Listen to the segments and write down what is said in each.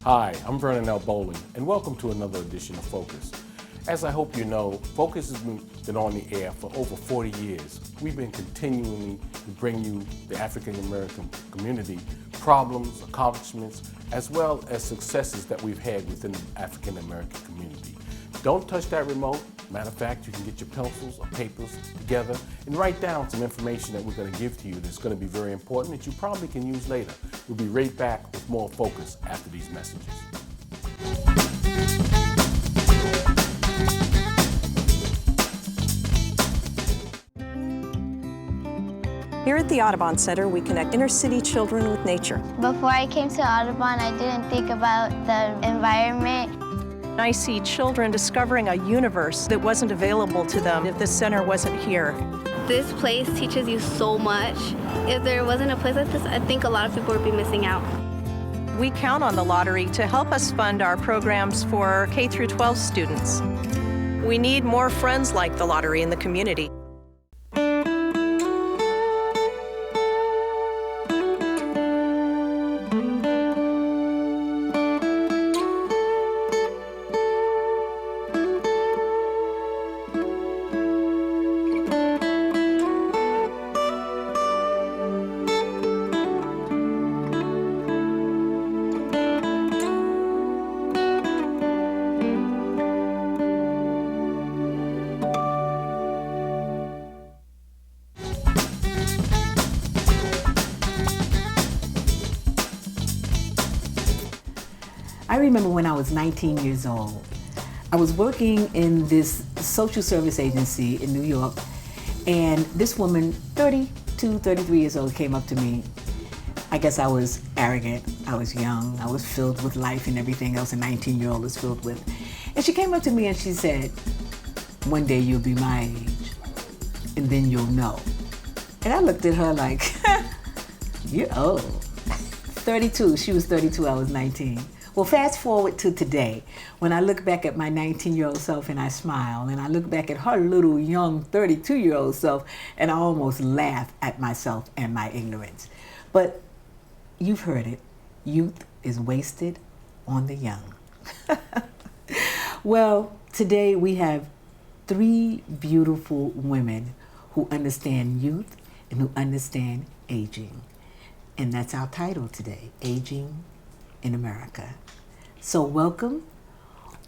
Hi, I'm Vernon Bolling, and welcome to another edition of Focus. As I hope you know, Focus has been on the air for over 40 years. We've been continuing to bring you the African American community problems, accomplishments, as well as successes that we've had within the African American community. Don't touch that remote. Matter of fact, you can get your pencils or papers together and write down some information that we're going to give to you that's going to be very important that you probably can use later. We'll be right back with more Focus after these messages. Here at the Audubon Center, we connect inner-city children with nature. Before I came to Audubon, I didn't think about the environment. I see children discovering a universe that wasn't available to them if this center wasn't here. This place teaches you so much. If there wasn't a place like this, I think a lot of people would be missing out. We count on the lottery to help us fund our programs for K through 12 students. We need more friends like the lottery in the community. I remember when I was 19 years old, I was working in this social service agency in New York, and this woman, 32, 33 years old, came up to me. I guess I was arrogant, I was young, I was filled with life and everything else a 19-year-old is filled with. And she came up to me and she said, "One day you'll be my age, and then you'll know." And I looked at her like, "You're old." 32, she was 32, I was 19. Well, fast forward to today, when I look back at my 19-year-old self and I smile, and I look back at her little young 32-year-old self and I almost laugh at myself and my ignorance. But you've heard it, youth is wasted on the young. Well, today we have three beautiful women who understand youth and who understand aging. And that's our title today, Aging in America. So welcome,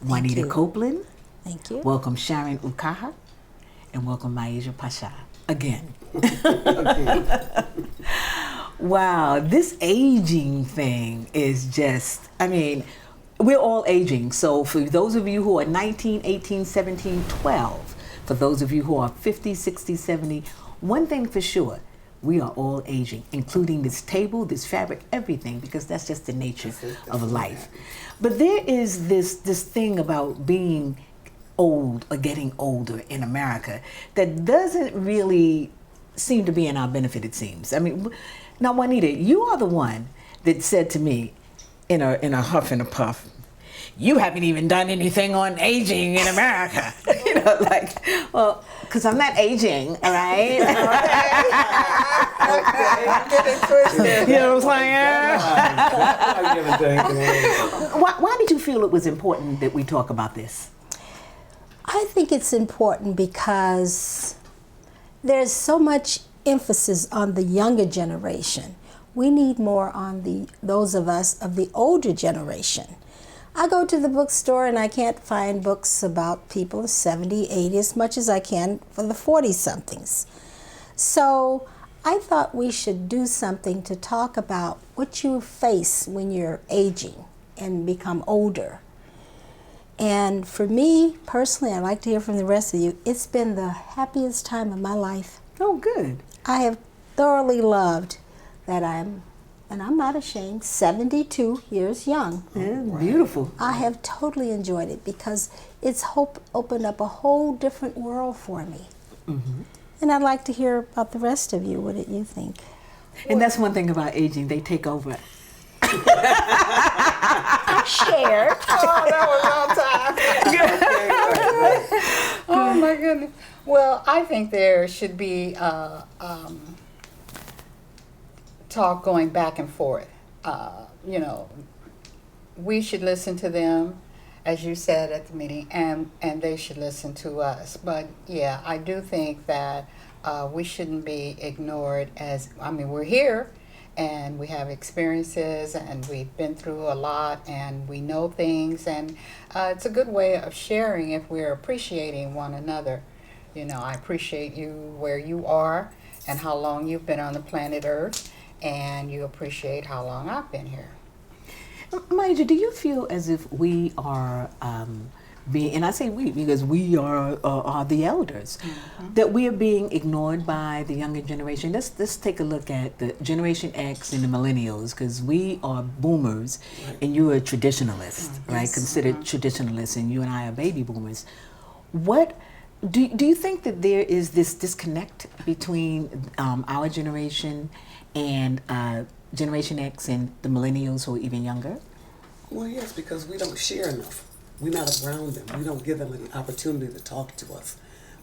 Juanita Copeland. Thank you. Welcome, Sharon Ukaha. And welcome, Maisha Pasha, again. Wow, this aging thing is just, I mean, we're all aging. So for those of you who are 19, 18, 17, 12, for those of you who are 50, 60, 70, one thing for sure, we are all aging, including this table, this fabric, everything, because that's just the nature of life. But there is this thing about being old or getting older in America that doesn't really seem to be in our benefit, it seems. I mean, now Juanita, you are the one that said to me in a huff and a puff, "You haven't even done anything on aging in America." You know, like, well, because I'm not aging, all right? Okay, get it twisted. You know what I'm saying? Why did you feel it was important that we talk about this? I think it's important because there's so much emphasis on the younger generation. We need more on those of us of the older generation. I go to the bookstore and I can't find books about people 70, 80 as much as I can for the 40-somethings. So I thought we should do something to talk about what you face when you're aging and become older. And for me, personally, I'd like to hear from the rest of you, it's been the happiest time of my life. Oh, good. I have thoroughly loved that and I'm not ashamed, 72 years young. Yeah, beautiful. I have totally enjoyed it because it's opened up a whole different world for me. Mm-hmm. And I'd like to hear about the rest of you. What did you think? And that's one thing about aging, they take over. I shared. Oh, that was all time. Oh my goodness. Well, I think there should be talk going back and forth. You know, we should listen to them, as you said at the meeting, and they should listen to us. But yeah, I do think that we shouldn't be ignored. We're here, and we have experiences, and we've been through a lot, and we know things, and it's a good way of sharing if we're appreciating one another. You know, I appreciate you where you are and how long you've been on the planet Earth, and you appreciate how long I've been here. Major, do you feel as if we are being, and I say we because we are the elders, that we are being ignored by the younger generation? Let's take a look at the Generation X and the millennials, because we are boomers, and you're a traditionalist, right? Considered traditionalists, and you and I are baby boomers. What do you think that there is this disconnect between our generation and Generation X and the millennials who are even younger? Well, yes, because we don't share enough. We're not around them. We don't give them an opportunity to talk to us.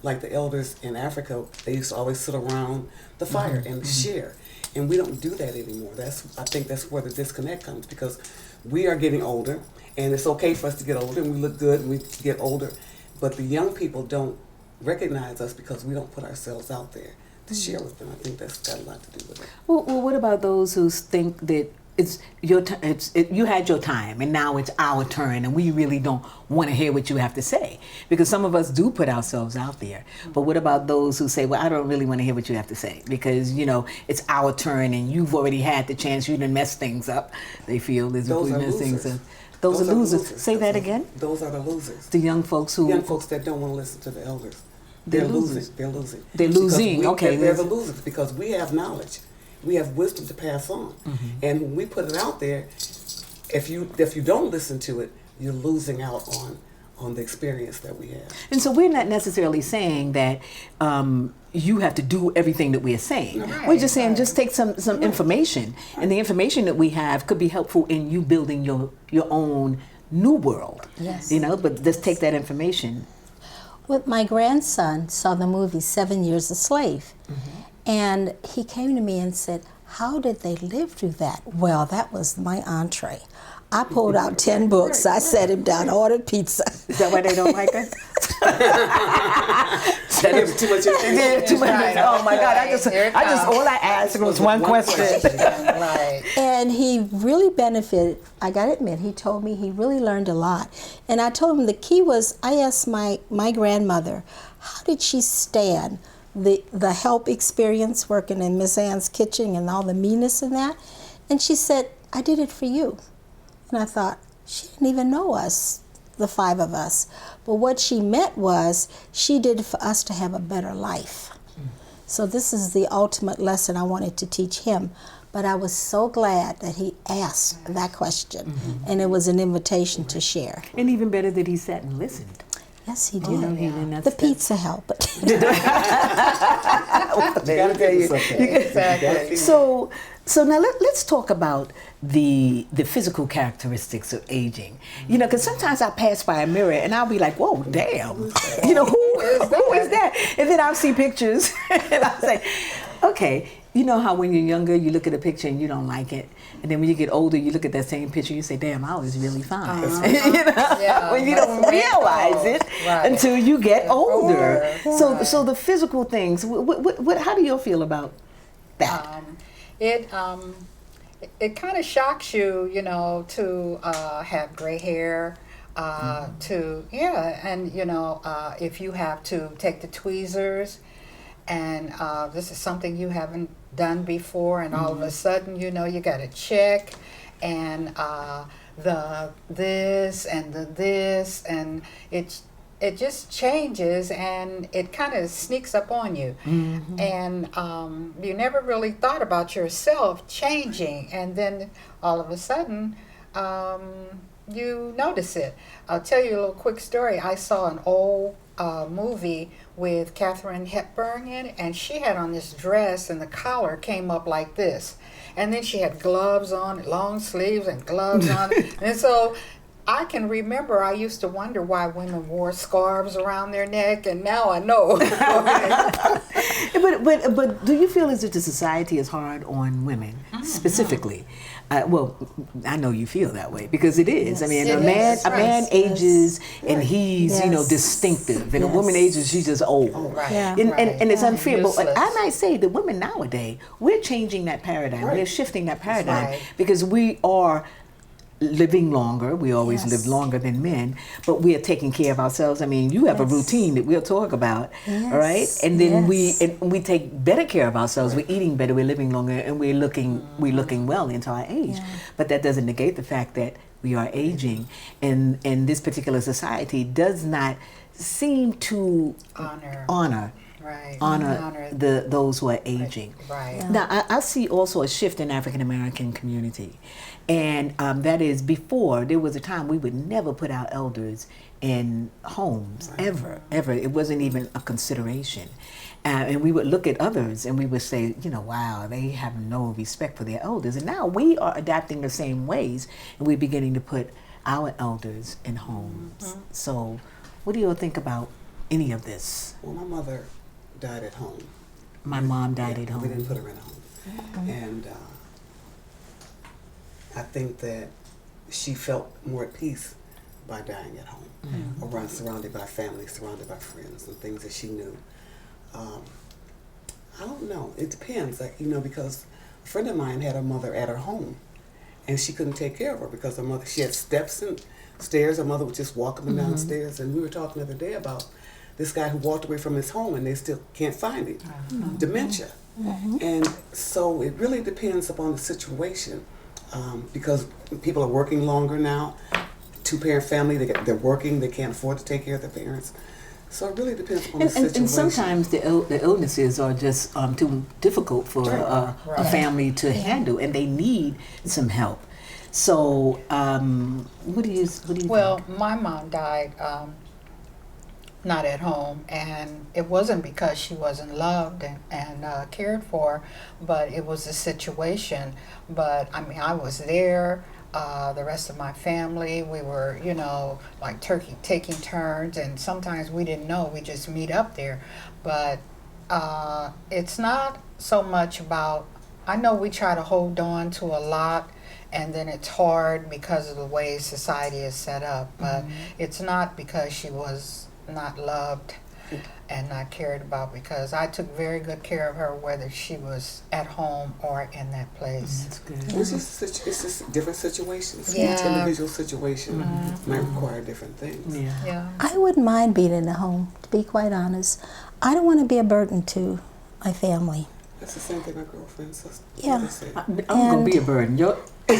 Like the elders in Africa, they used to always sit around the fire and share. And we don't do that anymore. I think that's where the disconnect comes, because we are getting older, and it's okay for us to get older, and we look good and we get older. But the young people don't recognize us because we don't put ourselves out there to share with them. I think that's got a lot to do with it. Well, what about those who think that it's your you had your time and now it's our turn, and we really don't want to hear what you have to say? Because some of us do put ourselves out there. But what about those who say, well, I don't really want to hear what you have to say because, you know, it's our turn and you've already had the chance, you didn't mess things up. They feel as if we mess things up. Those are losers. Say that again? Those are the losers. The young folks that don't want to listen to the elders. They're losing. They're losing. They're losing. They're the losers because we have knowledge. We have wisdom to pass on. And when we put it out there, if you don't listen to it, you're losing out on the experience that we have. And so we're not necessarily saying that you have to do everything that we're saying. Right, we're just saying just take some information, and the information that we have could be helpful in you building your own new world. Yes. You know, but just take that information. Well, my grandson saw the movie 7 Years a Slave, and he came to me and said, how did they live through that? Well, that was my entree. I pulled out 10 books. I sat him down, ordered pizza. Is that why they don't like us? That is too much information. Oh my God! I just all I asked was one question. Right. And he really benefited. I gotta admit, he told me he really learned a lot. And I told him the key was, I asked my grandmother, how did she stand the help experience working in Miss Ann's kitchen and all the meanness in that? And she said, I did it for you. And I thought, she didn't even know us, the 5 of us. But what she meant was, she did it for us to have a better life. So this is the ultimate lesson I wanted to teach him. But I was so glad that he asked that question. And it was an invitation to share. And even better that he sat and listened. Yes, he did. You know, The pizza helped. Exactly. So now let's talk about the physical characteristics of aging. You know, because sometimes I pass by a mirror and I'll be like, whoa, damn. You know, who is that? And then I'll see pictures and I'll say, okay, you know how when you're younger, you look at a picture and you don't like it. And then when you get older, you look at that same picture, you say, damn, I was really fine. You know, when you don't realize it until you get older. So the physical things, how do you feel about that? It kind of shocks you, you know, to have gray hair, and you know, if you have to take the tweezers, and this is something you haven't done before, and all of a sudden, you know, you got to check, and the this and the this, and it just changes, and it kind of sneaks up on you. And you never really thought about yourself changing, and then all of a sudden you notice it. I'll tell you a little quick story. I saw an old movie with Katharine Hepburn in it, and she had on this dress and the collar came up like this, and then she had gloves on, long sleeves and gloves on, and so I can remember I used to wonder why women wore scarves around their neck, and now I know. But do you feel as if the society is hard on women specifically? Well, I know you feel that way because it is. I mean, a man ages and he's distinctive, and a woman ages, she's just old. Right. Yeah. And it's unfair. Useless. But I might say that women nowadays, we're changing that paradigm. We're shifting that paradigm right. because we are living longer. We always live longer than men, but we are taking care of ourselves. I mean, you have a routine that we'll talk about, all right? And then we take better care of ourselves. We're eating better, we're living longer, and we're looking well into our age. But that doesn't negate the fact that we are aging, and this particular society does not seem to honor those who are aging. Right. Now, I see also a shift in African American community, and that is before there was a time we would never put our elders in homes ever. It wasn't even a consideration, and we would look at others and we would say, wow, they have no respect for their elders. And now we are adapting the same ways, and we're beginning to put our elders in homes. So, what do you all think about any of this? Well, my mother died at home. My mom died at home. We didn't put her in a home. And I think that she felt more at peace by dying at home, surrounded by family, surrounded by friends and things that she knew. I don't know. It depends, because a friend of mine had her mother at her home, and she couldn't take care of her because her mother, she had steps and stairs. Her mother would just walk up and down stairs. And we were talking the other day about this guy who walked away from his home and they still can't find him. Dementia. And so it really depends upon the situation, because people are working longer now. Two-parent family, they're working, they can't afford to take care of their parents. So it really depends on the situation. And sometimes the illnesses are just too difficult for a family to handle, and they need some help. So, what do you Well, think? my mom died not at home, and it wasn't because she wasn't loved and cared for, but it was a situation. But I mean, I was there. The rest of my family, we were, like taking turns, and sometimes we didn't know, we just meet up there. But it's not so much about, I know we try to hold on to a lot, and then it's hard because of the way society is set up, but it's not because she was not loved and not cared about, because I took very good care of her whether she was at home or in that place. That's good. It's just different situations. Yeah. Each individual situation might require different things. Yeah. I wouldn't mind being in a home, to be quite honest. I don't want to be a burden to my family. That's the same thing my girlfriend says. Yeah. I'm going to be a burden. You're going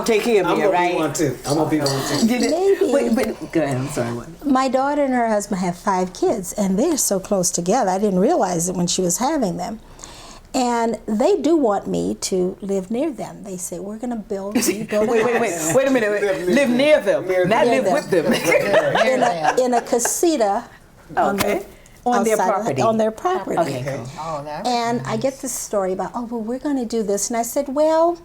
to take care of me, right? I'm going to be one too. Maybe. Wait, go ahead. I'm sorry. What? My daughter and her husband have 5 kids, and they're so close together. I didn't realize it when she was having them. And they do want me to live near them. They say, we're going to build a house. Wait a minute. Live near them, not live with them. in a casita On their property. On their property. Okay, cool. Oh, that. And I get this story about, we're going to do this. And I said, well,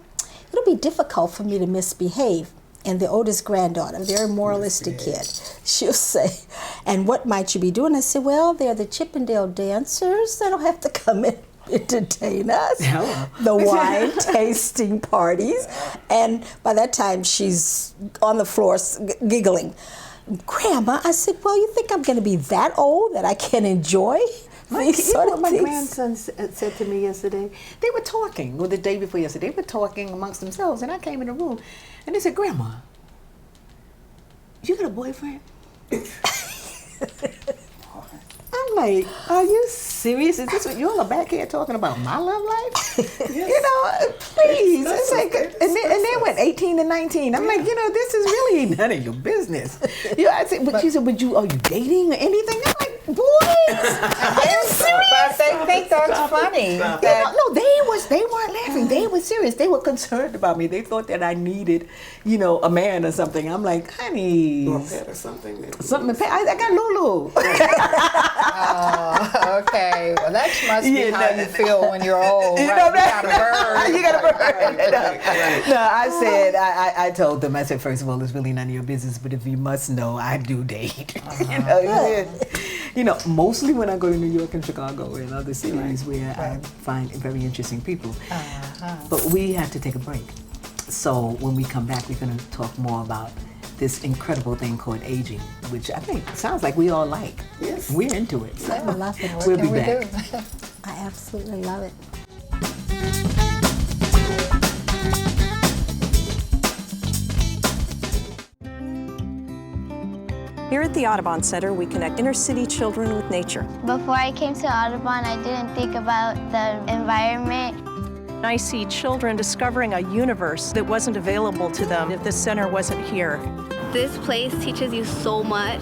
it'll be difficult for me to misbehave. And the oldest granddaughter, very moralistic kid, she'll say, and what might you be doing? I said, well, they're the Chippendale dancers. They don't have to come in. Entertain us, the wine tasting parties, and by that time she's on the floor giggling. Grandma, I said, well, you think I'm going to be that old that I can enjoy these sort of my things? grandson said to me yesterday, they were talking, or the day before yesterday, they were talking amongst themselves, and I came in the room, and they said, Grandma, you got a boyfriend? I'm like, are you serious? Is this what you all are back here talking about my love life? Please. It's like, and then what, 18 and 19? I'm like, this is really none of your business. I said, but she said, are you dating or anything? I'm like, Are you serious? But they think that's funny. No, they weren't laughing. They were serious. They were concerned about me. They thought that I needed, a man or something. I'm like, honey, Or a pet or something. Maybe. something to pay. I got Lulu. Oh, okay. Well, that must be how you feel when you're old. You right? know You got a bird. You got a bird. Right. No, I said, I told them, I said, first of all, it's really none of your business, but if you must know, I do date. Mostly when I go to New York and Chicago and other cities where I find very interesting people. But we have to take a break. So when we come back, we're going to talk more about this incredible thing called aging, which I think sounds like we all like. Yes. We're into it. So I love it. we'll be What can we back. do? I absolutely love it. Here at the Audubon Center, we connect inner-city children with nature. Before I came to Audubon, I didn't think about the environment. I see children discovering a universe that wasn't available to them if the center wasn't here. This place teaches you so much.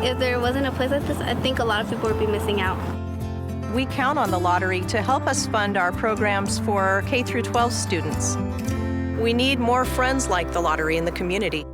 If there wasn't a place like this, I think a lot of people would be missing out. We count on the lottery to help us fund our programs for K through 12 students. We need more friends like the lottery in the community.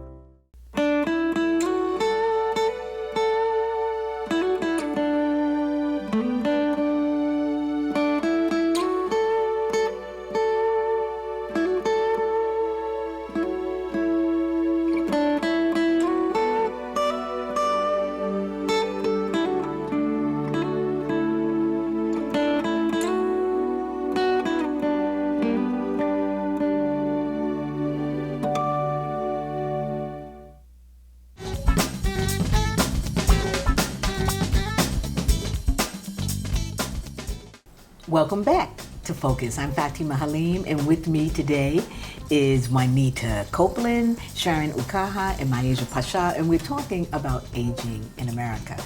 Welcome back to Focus. I'm Fatimah Halim, and with me today is Juanita Copeland, Sharon Ukaha, and Maisha Pasha, and we're talking about aging in America.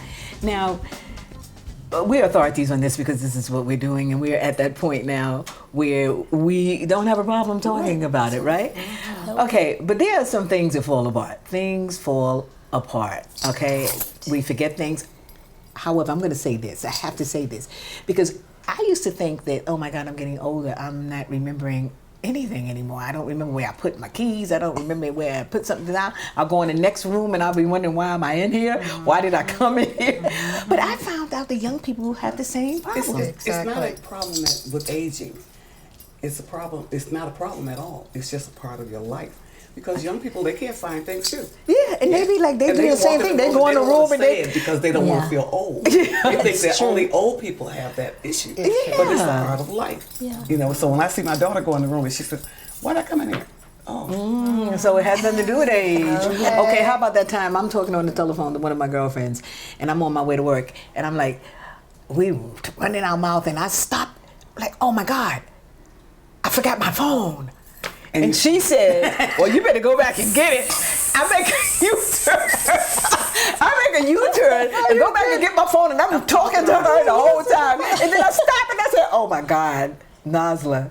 Now, we're authorities on this because this is what we're doing, and we're at that point now where we don't have a problem talking about it, right? Okay, but there are some things that fall apart. Things fall apart, okay? We forget things. However, I'm going to say this. I have to say this because I used to think that, oh my God, I'm getting older. I'm not remembering anything anymore. I don't remember where I put my keys. I don't remember where I put something down. I'll go in the next room and I'll be wondering, why am I in here? Why did I come in here? But I found out the young people have the same problem. It's not a problem with aging. It's a problem. It's not a problem at all. It's just a part of your life. Because young people, they can't find things too. Yeah, and they be like, they And do the same thing. They go in the room and they... because they don't want to feel old. They think that only old people have that issue. But it's a part of life. Yeah. So when I see my daughter go in the room and she says, why'd I come in here? Oh. So it has nothing to do with age. Okay, how about that time I'm talking on the telephone to one of my girlfriends and I'm on my way to work and I'm like, we running our mouth and I stopped like, oh my God, I forgot my phone. And she said, well, you better go back and get it. I make a U-turn. And go back and get my phone and I'm talking to her the whole time. And then I stop and I said, oh my God, Nazla,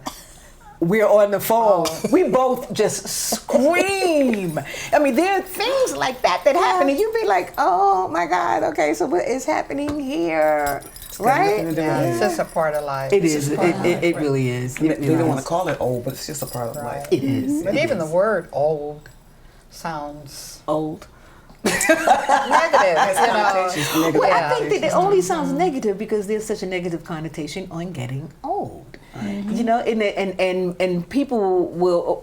we're on the phone. We both just scream. I mean, there are things like that happen and you be like, oh my God, okay, so what is happening here? Right? It's just a part of life. It is. It really is. They don't want to call it old, but it's just a part of life. It is. But even the word old sounds Old. negative. Well, I think that it only sounds negative because there's such a negative connotation on getting old. You know, and people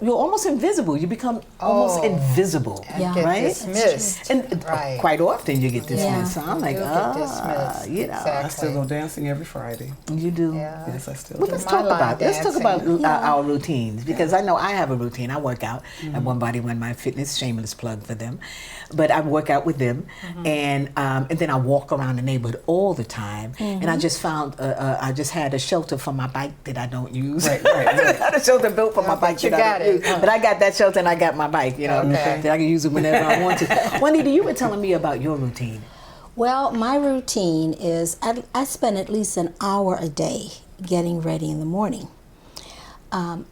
you're almost invisible. You become almost invisible, And get right? dismissed. And quite often you get dismissed. So I'm like, dismissed. you know, I still go dancing every Friday. you do. Yeah. Yes, I still Well, do. let's My talk line about dancing. our routines because I know I have a routine. I work out at One Body One My Fitness. Shameless plug for them, but I work out with them, and then I walk around the neighborhood all the time. And I just found I just had a shelter for my bike that I don't use. Right. I got a shelter built for my bike you that I got don't it. use. But I got that shelter and I got my bike. You know, Okay. that I can use it whenever I want to. Juanita, you were telling me about your routine. Well, my routine is I spend at least an hour a day getting ready in the morning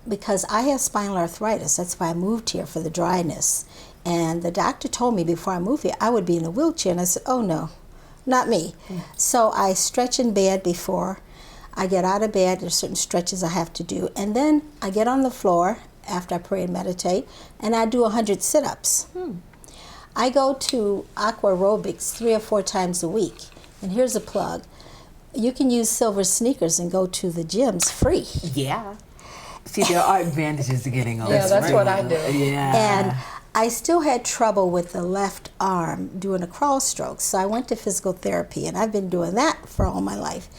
because I have spinal arthritis. That's why I moved here, for the dryness. And the doctor told me before I moved here I would be in a wheelchair, and I said, oh no, not me. So I stretch in bed before I get out of bed. There's certain stretches I have to do. And then I get on the floor after I pray and meditate, and I do 100 sit-ups. I go to aqua aerobics 3 or 4 times a week. And here's a plug. You can use silver sneakers and go to the gyms free. Yeah. See, there are advantages to getting older. Yeah, that's what I do. Yeah. And I still had trouble with the left arm doing a crawl stroke, so I went to physical therapy, and I've been doing that for all my life.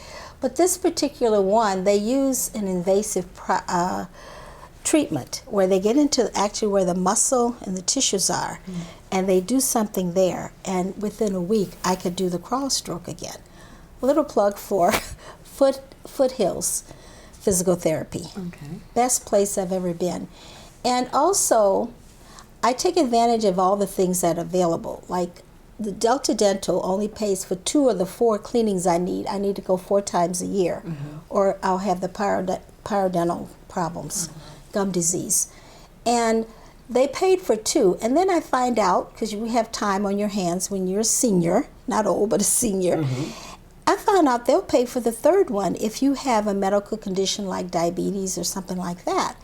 But this particular one, they use an invasive treatment where they get into actually where the muscle and the tissues are, and they do something there, and within a week I could do the crawl stroke again. Little plug for Foothills Physical Therapy. Okay. Best place I've ever been. And also, I take advantage of all the things that are available. Like the Delta Dental only pays for 2 of the 4 cleanings I need. I need to go 4 times a year, or I'll have the periodontal problems, gum disease. And they paid for 2. And then I find out, because you have time on your hands when you're a senior, not old, but a senior, I found out they'll pay for the 3rd one if you have a medical condition like diabetes or something like that.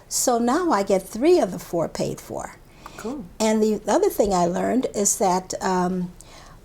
So now I get 3 of the 4 paid for. Cool. And the other thing I learned is that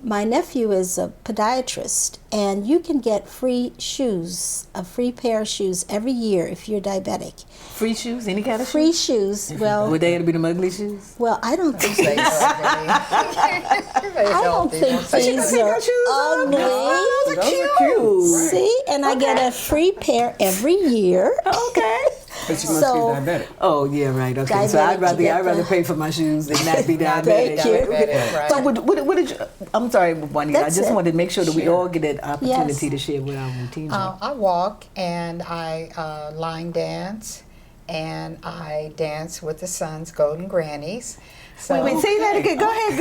my nephew is a podiatrist, and you can get free shoes, a free pair of shoes every year if you're diabetic. Free shoes? Any kind of Free shoes? shoes. Well, Would they have to be the ugly shoes? well, I don't think so. I I don't think these are ugly. Those are cute. See, and I get a free pair every year. Okay. But you must So- be diabetic. Oh, yeah, right. Okay. So Diabetic, I'd rather you get rather the- pay for my shoes than not be diabetic. Thank you. Right. So what did you, I'm sorry, Juanita, I That's just it. wanted to make sure that we all get that opportunity Yes. to share what our routines are. I walk and I line dance, and I dance with the Sun's Golden Grannies. So, Wait, say that again. Go ahead,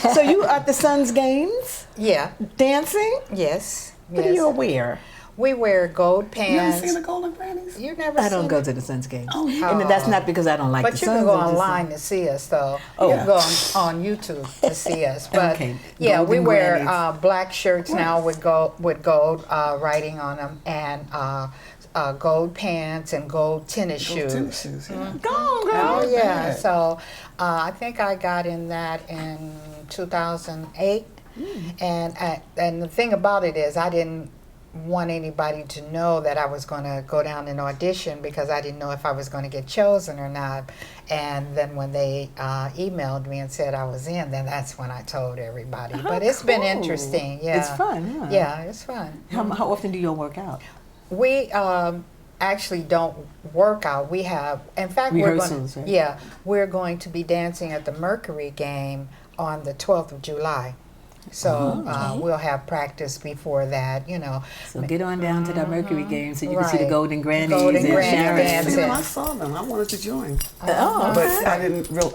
girl. So you at the Suns games, Yeah, dancing? yes. What do yes. you wear? We wear gold You ever pants. seen the Golden Grannies? You never I don't seen go it? to the Suns games. Oh, And that's not because I don't like But the you Suns. can go I just- online to see us, though. Oh. You can go on YouTube to see us. But Okay. yeah, we Golden wear Grannies. black shirts now with gold writing on them, and gold pants and gold tennis shoes. Tennis shoes, yeah. Go on, girl. Oh yeah. bad. So I think I got in that in 2008, and the thing about it is I didn't want anybody to know that I was going to go down and audition because I didn't know if I was going to get chosen or not. And then when they emailed me and said I was in, then that's when I told everybody. But it's been cool. interesting. Yeah, It's fun, huh? Yeah, it's fun. How often do you all work out? We actually don't work out. We have, in fact, Rehearsals, right? Yeah, we're going to be dancing at the Mercury game on the 12th of July. So we'll have practice before that, you know. So get on down to the Mercury game so you can see the Right. Golden Grannies Golden and Grannies Sharon. dancing. I saw them. I wanted to join, Oh, but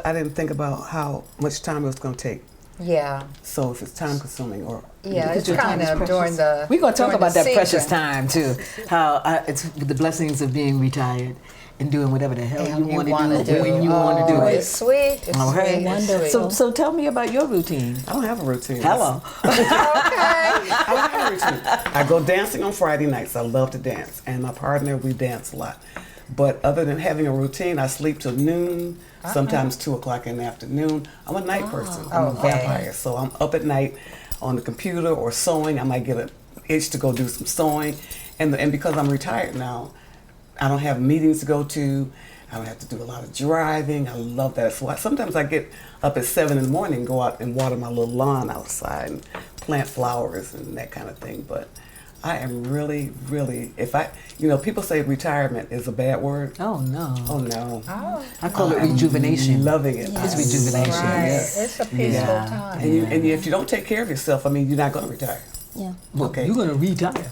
I didn't think about how much time it was going to take. Yeah, So if it's time consuming or yeah, Because it's your time kind is of precious. during the. We're going to talk during about the that precious season. time too. How it's the blessings of being retired and doing whatever the hell you want to do when you want to do It's it. sweet. It's All right. sweet. It's sweet. So tell me about your routine. I don't have a routine. Hello. I don't have a routine. I go dancing on Friday nights. I love to dance, and my partner, we dance a lot. But other than having a routine, I sleep till noon, sometimes 2 o'clock in the afternoon. I'm a night person. I'm a Okay. vampire, so I'm up at night on the computer or sewing. I might get an itch to go do some sewing, and because I'm retired now, I don't have meetings to go to. I don't have to do a lot of driving. I love that. So sometimes I get up at 7 in the morning and go out and water my little lawn outside and plant flowers and that kind of thing. But I am really, really, people say retirement is a bad word. Oh no. Oh no. I call it rejuvenation. Loving it. It's rejuvenation. Right. Yes. It's a peaceful Yeah. time. And if you don't take care of yourself, you're not going to retire. Yeah. Okay. You're gonna retire.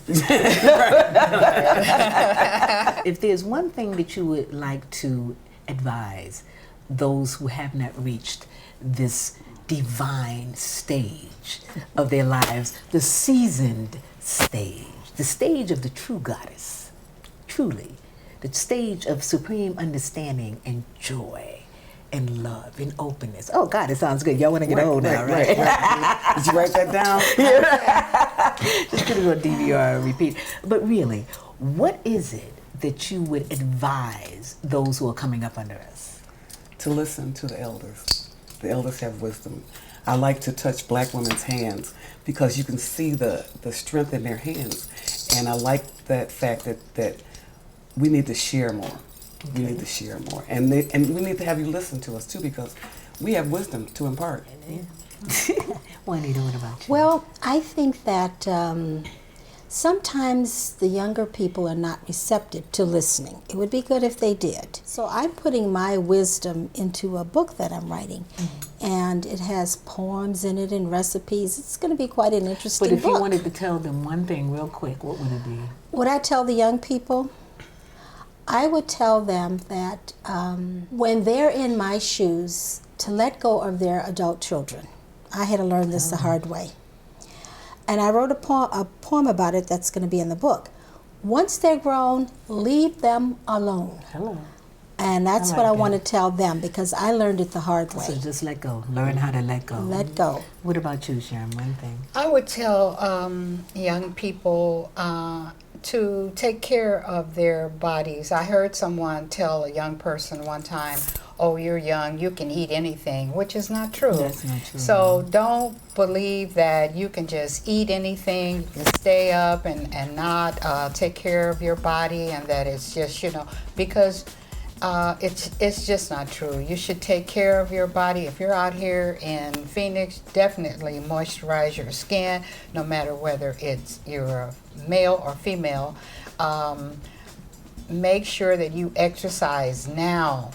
If there's one thing that you would like to advise those who have not reached this divine stage of their lives, the seasoned stage, the stage of the true goddess, truly, the stage of supreme understanding and joy and love and openness. Oh God, it sounds good. Y'all want to get old now, right? Did you write that down? Just put it on DVR and repeat. But really, what is it that you would advise those who are coming up under us? To listen to the elders. The elders have wisdom. I like to touch black women's hands because you can see the strength in their hands. And I like that fact that we need to share more. Okay. We need to share more. And we need to have you listen to us too, because we have wisdom to impart. Juanita, what about you? Well, I think that sometimes the younger people are not receptive to listening. It would be good if they did. So I'm putting my wisdom into a book that I'm writing. And it has poems in it and recipes. It's going to be quite an interesting book. But if you wanted to tell them one thing real quick, what would it be? Would I tell the young people? I would tell them that when they're in my shoes, to let go of their adult children. I had to learn this the hard way. And I wrote a poem about it that's going to be in the book. Once they're grown, leave them alone. Hello. And that's what I want to tell them, because I learned it the hard way. So just let go. Learn how to let go. Let go. What about you, Sharon? One thing. I would tell young people to take care of their bodies. I heard someone tell a young person one time, oh, you're young, you can eat anything, which is not true. That's not true. So don't believe that you can just eat anything, you can stay up and not take care of your body, and that it's just, because it's just not true. You should take care of your body. If you're out here in Phoenix, definitely moisturize your skin, no matter whether you're a male or female. Make sure that you exercise now.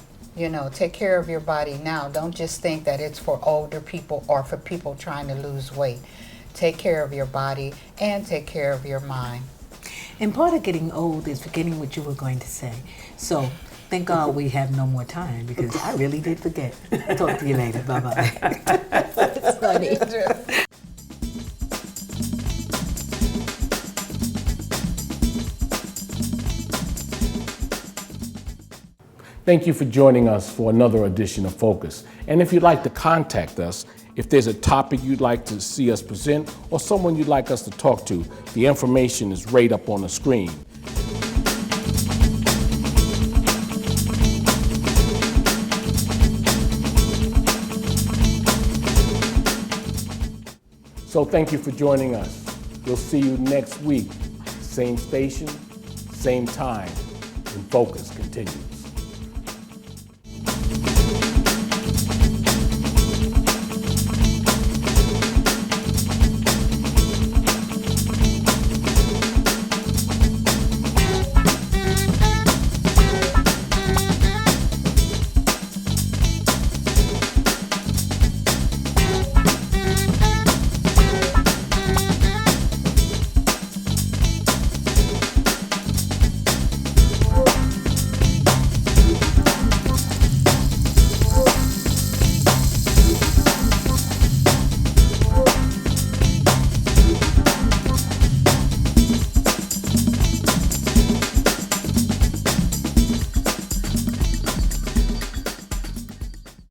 Take care of your body now. Don't just think that it's for older people or for people trying to lose weight. Take care of your body and take care of your mind. And part of getting old is forgetting what you were going to say. So thank God we have no more time, because I really did forget. I'll talk to you later. Bye-bye. That's funny. Thank you for joining us for another edition of Focus. And if you'd like to contact us, if there's a topic you'd like to see us present or someone you'd like us to talk to, the information is right up on the screen. So thank you for joining us. We'll see you next week. Same station, same time, and Focus continues.